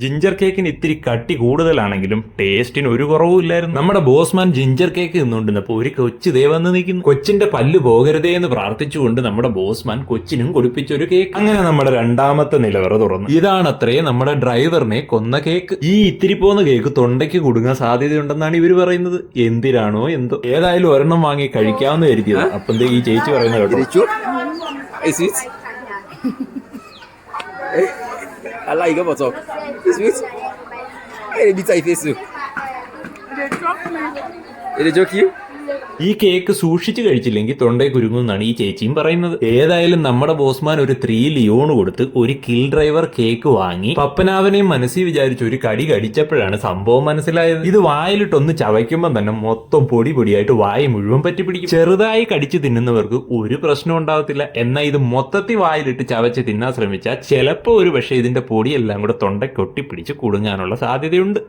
Ginger കേക്കിന് ഇത്തിരി കട്ടി കൂടുതലാണെങ്കിലും ടേസ്റ്റിന് ഒരു കുറവുമില്ലായിരുന്നു. നമ്മുടെ ബോസ്മാൻ ജിഞ്ചർ കേക്ക് തിന്നുകൊണ്ടിരുന്നപ്പോൾ ഒരു കൊച്ചു ദേ വന്ന് നിൽക്കുന്നു. കൊച്ചിന്റെ പല്ല് പോകരുതേ എന്ന് പ്രാർത്ഥിച്ചുകൊണ്ട് നമ്മുടെ ബോസ്മാൻ കൊച്ചിനും കൊടുപ്പിച്ച ഒരു കേക്ക്. അങ്ങനെ നമ്മുടെ രണ്ടാമത്തെ നിലവറ തുറന്നു. ഇതാണത്രേ നമ്മുടെ ഡ്രൈവറിനെ കൊന്ന കേക്ക്. ഈ ഇത്തിരി പോന്ന കേക്ക് തൊണ്ടയ്ക്ക് കുടുങ്ങാൻ സാധ്യതയുണ്ടെന്നാണ് ഇവർ പറയുന്നത്. എന്തിനാണോ എന്തോ. ഏതായാലും ഒരെണ്ണം വാങ്ങി കഴിക്കാമെന്ന് കരുതിയത്. അപ്പം ഈ ചേച്ചി പറയുന്നത് കേട്ടോ. ala iga boto sweet eh bisa ifesu ede joki ഈ കേക്ക് സൂക്ഷിച്ചു കഴിച്ചില്ലെങ്കിൽ തൊണ്ടയെ കുരുങ്ങുമെന്നാണ് ഈ ചേച്ചിയും പറയുന്നത്. ഏതായാലും നമ്മുടെ ബോസ്മാൻ ഒരു 3 ലിയോൺ കൊടുത്ത് ഒരു കിൽ ഡ്രൈവർ കേക്ക് വാങ്ങി പപ്പനാവനെയും മനസ്സിൽ വിചാരിച്ച് ഒരു കടി കടിച്ചപ്പോഴാണ് സംഭവം മനസ്സിലായത്. ഇത് വായിലിട്ടൊന്ന് ചവയ്ക്കുമ്പോൾ തന്നെ മൊത്തം പൊടി പൊടിയായിട്ട് വായ മുഴുവൻ പറ്റിപ്പിടിക്കും. ചെറുതായി കടിച്ച് തിന്നുന്നവർക്ക് ഒരു പ്രശ്നം ഉണ്ടാവത്തില്ല. എന്നാൽ ഇത് മൊത്തത്തിൽ വായിലിട്ട് ചവച്ച് തിന്നാൻ ശ്രമിച്ചാൽ ചിലപ്പോൾ ഒരു പക്ഷേ ഇതിന്റെ പൊടിയെല്ലാം കൂടെ തൊണ്ടയ്ക്കൊട്ടിപ്പിടിച്ച് കുടുങ്ങാനുള്ള സാധ്യതയുണ്ട്.